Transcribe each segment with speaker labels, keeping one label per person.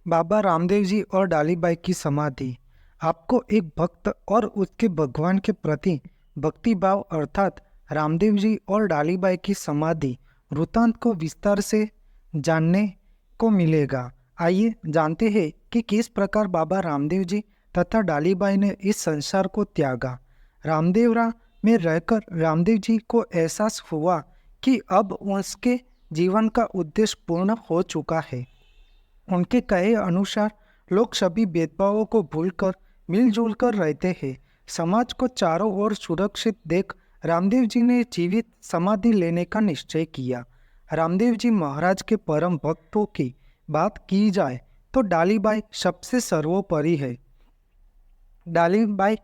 Speaker 1: बाबा रामदेव जी और डालीबाई की समाधि। आपको एक भक्त और उसके भगवान के प्रति भक्ति भाव अर्थात रामदेव जी और डालीबाई की समाधि वृतांत को विस्तार से जानने को मिलेगा। आइए जानते हैं कि किस प्रकार बाबा रामदेव जी तथा डालीबाई ने इस संसार को त्यागा। रामदेवरा में रहकर रामदेव जी को एहसास हुआ कि अब उसके जीवन का उद्देश्य पूर्ण हो चुका है। उनके कहे अनुसार लोग सभी भेदभावों को भूलकर मिलजुल कर रहते हैं। समाज को चारों ओर सुरक्षित देख रामदेव जी ने जीवित समाधि लेने का निश्चय किया। रामदेव जी महाराज के परम भक्तों की बात की जाए तो डालीबाई सबसे सर्वोपरि है। डालीबाई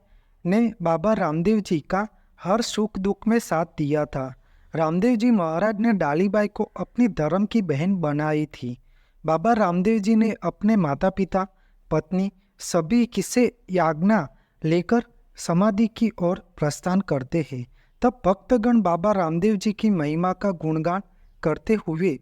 Speaker 1: ने बाबा रामदेव जी का हर सुख दुख में साथ दिया था। रामदेव जी महाराज ने डालीबाई को अपनी धर्म की बहन बनाई थी। बाबा रामदेव जी ने अपने माता पिता, पत्नी सभी किसे आज्ञा लेकर समाधि की ओर प्रस्थान करते हैं। तब भक्तगण बाबा रामदेव जी की महिमा का गुणगान करते हुए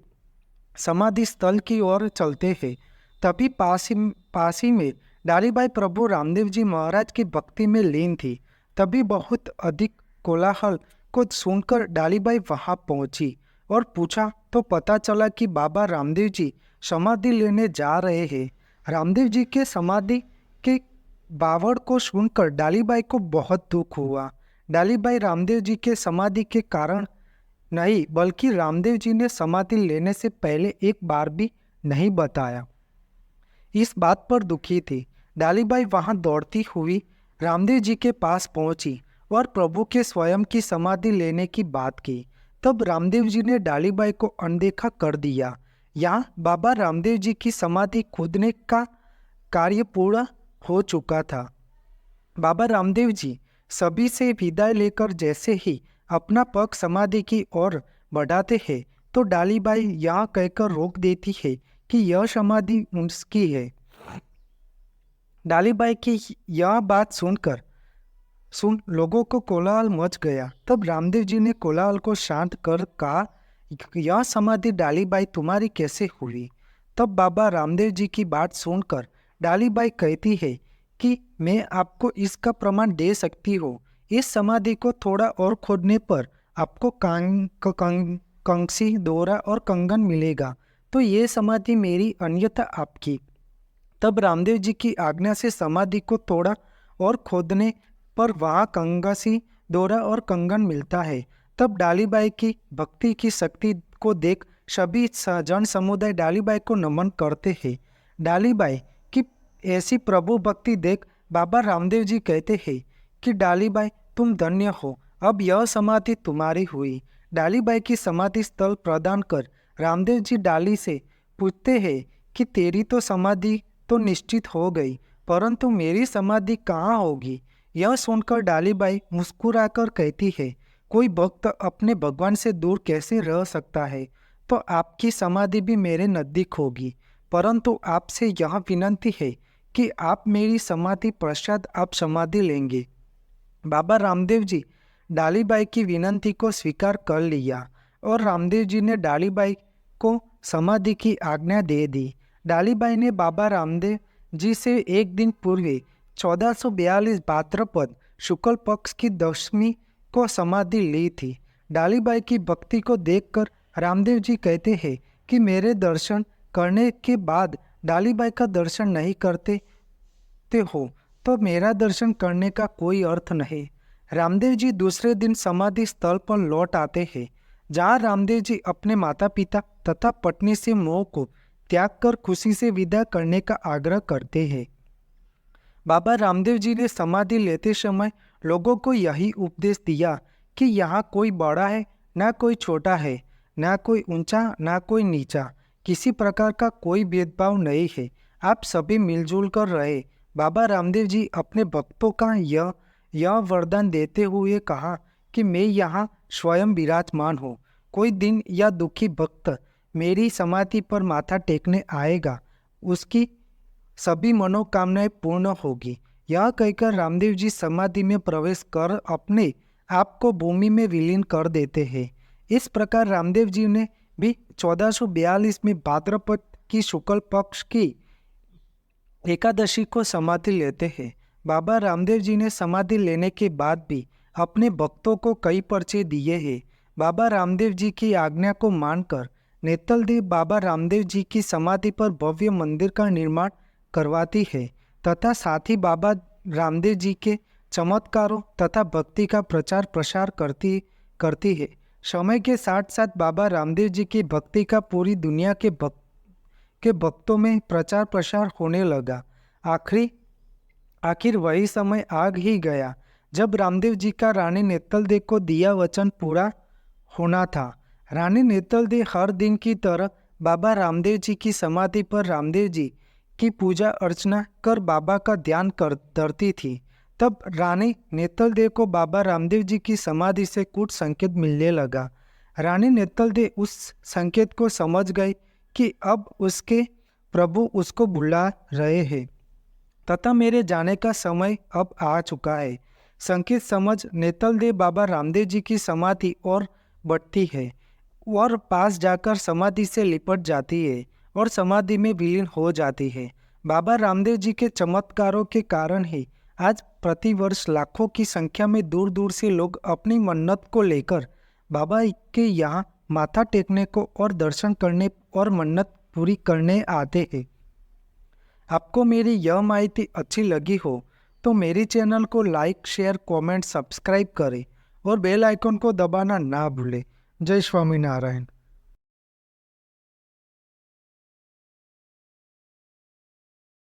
Speaker 1: समाधि स्थल की ओर चलते हैं। तभी पास ही में डालीबाई प्रभु रामदेव जी महाराज की भक्ति में लीन थी। तभी बहुत अधिक कोलाहल को सुनकर डालीबाई वहां पहुंची और पूछा तो पता चला कि बाबा रामदेव जी समाधि लेने जा रहे हैं। रामदेव जी के समाधि के बावड़ को सुनकर डालीबाई को बहुत दुख हुआ। डालीबाई रामदेव जी के समाधि के कारण नहीं बल्कि रामदेव जी ने समाधि लेने से पहले एक बार भी नहीं बताया, इस बात पर दुखी थी। डालीबाई वहां दौड़ती हुई रामदेव जी के पास पहुंची और प्रभु के स्वयं की समाधि लेने की बात की। तब रामदेव जी ने डालीबाई को अनदेखा कर दिया। यहाँ बाबा रामदेव जी की समाधि खोदने का कार्य पूरा हो चुका था। बाबा रामदेव जी सभी से विदाई लेकर जैसे ही अपना पग समाधि की ओर बढ़ाते हैं तो डालीबाई यह कहकर रोक देती है कि यह समाधि उसकी है। डालीबाई की यह बात सुन लोगों को कोलाहल मच गया। तब रामदेव जी ने कोलाहल को शांत कर कहा, यह समाधि डालीबाई तुम्हारी कैसे हुई? तब बाबा रामदेव जी की बात सुनकर डालीबाई कहती है कि मैं आपको इसका प्रमाण दे सकती हूँ। इस समाधि को थोड़ा और खोदने पर आपको कंसी, दोरा और कंगन मिलेगा, तो ये समाधि मेरी अन्यथा आपकी। तब रामदेव जी की आज्ञा से समाधि को थोड़ा और खोदने पर वहाँ कंगासी, दोरा और कंगन मिलता है। तब डालीबाई की भक्ति की शक्ति को देख सभी जन समुदाय डालीबाई को नमन करते हैं। डालीबाई की ऐसी प्रभु भक्ति देख बाबा रामदेव जी कहते हैं कि डालीबाई तुम धन्य हो, अब यह समाधि तुम्हारी हुई। डालीबाई की समाधि स्थल प्रदान कर रामदेव जी डाली से पूछते हैं कि तेरी तो समाधि तो निश्चित हो गई, परंतु मेरी समाधि कहाँ होगी? यह सुनकर डालीबाई मुस्कुराकर कहती है, कोई भक्त अपने भगवान से दूर कैसे रह सकता है? तो आपकी समाधि भी मेरे नज़दीक होगी, परंतु आपसे यह विनती है कि आप मेरी समाधि पश्चात आप समाधि लेंगे। बाबा रामदेव जी डालीबाई की विनती को स्वीकार कर लिया और रामदेव जी ने डालीबाई को समाधि की आज्ञा दे दी। डालीबाई ने बाबा रामदेव जी से एक दिन पूर्व 1442 भाद्रपद शुक्ल पक्ष की दशमी को समाधि ली थी। डालीबाई की भक्ति को देखकर रामदेव जी कहते हैं कि मेरे दर्शन करने के बाद डालीबाई का दर्शन नहीं करते हो तो मेरा दर्शन करने का कोई अर्थ नहीं। रामदेव जी दूसरे दिन समाधि स्थल पर लौट आते हैं, जहाँ रामदेव जी अपने माता पिता तथा पत्नी से मोह को त्याग कर खुशी से विदा करने का आग्रह करते हैं। बाबा रामदेव जी ने समाधि लेते समय लोगों को यही उपदेश दिया कि यहाँ कोई बड़ा है ना कोई छोटा है, ना कोई ऊंचा ना कोई नीचा, किसी प्रकार का कोई भेदभाव नहीं है, आप सभी मिलजुल कर रहे। बाबा रामदेव जी अपने भक्तों का यह वरदान देते हुए कहा कि मैं यहाँ स्वयं विराजमान हूँ। कोई दिन या दुखी भक्त मेरी समाधि पर माथा टेकने आएगा, उसकी सभी मनोकामनाएं पूर्ण होगी। यह कहकर रामदेव जी समाधि में प्रवेश कर अपने आप को भूमि में विलीन कर देते हैं। इस प्रकार रामदेव जी ने भी 1442 में भाद्रपद की शुक्ल पक्ष की एकादशी को समाधि लेते हैं। बाबा रामदेव जी ने समाधि लेने के बाद भी अपने भक्तों को कई पर्चे दिए हैं। बाबा रामदेव जी की आज्ञा को मानकर नेतल देव बाबा रामदेव जी की समाधि पर भव्य मंदिर का निर्माण करवाती है तथा साथ ही बाबा रामदेव जी के चमत्कारों तथा भक्ति का प्रचार प्रसार करती है। समय के साथ साथ बाबा रामदेव जी की भक्ति का पूरी दुनिया के भक्तों में प्रचार प्रसार होने लगा। आखिर वही समय आ ही गया जब रामदेव जी का रानी नेतल देव को दिया वचन पूरा होना था। रानी नेतल देव हर दिन की तरह बाबा रामदेव जी की समाधि पर रामदेव जी की पूजा अर्चना कर बाबा का ध्यान करती थी। तब रानी नेतल देव को बाबा रामदेव जी की समाधि से कुछ संकेत मिलने लगा। रानी नेतल देव उस संकेत को समझ गई कि अब उसके प्रभु उसको बुला रहे हैं तथा मेरे जाने का समय अब आ चुका है। संकेत समझ नेतल देव बाबा रामदेव जी की समाधि और बढ़ती है और पास जाकर समाधि से लिपट जाती है और समाधि में विलीन हो जाती है। बाबा रामदेव जी के चमत्कारों के कारण ही आज प्रतिवर्ष लाखों की संख्या में दूर दूर से लोग अपनी मन्नत को लेकर बाबा के यहाँ माथा टेकने को और दर्शन करने और मन्नत पूरी करने आते हैं। आपको मेरी यह माहिती अच्छी लगी हो तो मेरी चैनल को लाइक, शेयर, कमेंट, सब्सक्राइब करें और बेल आइकन को दबाना ना भूलें। जय स्वामीनारायण।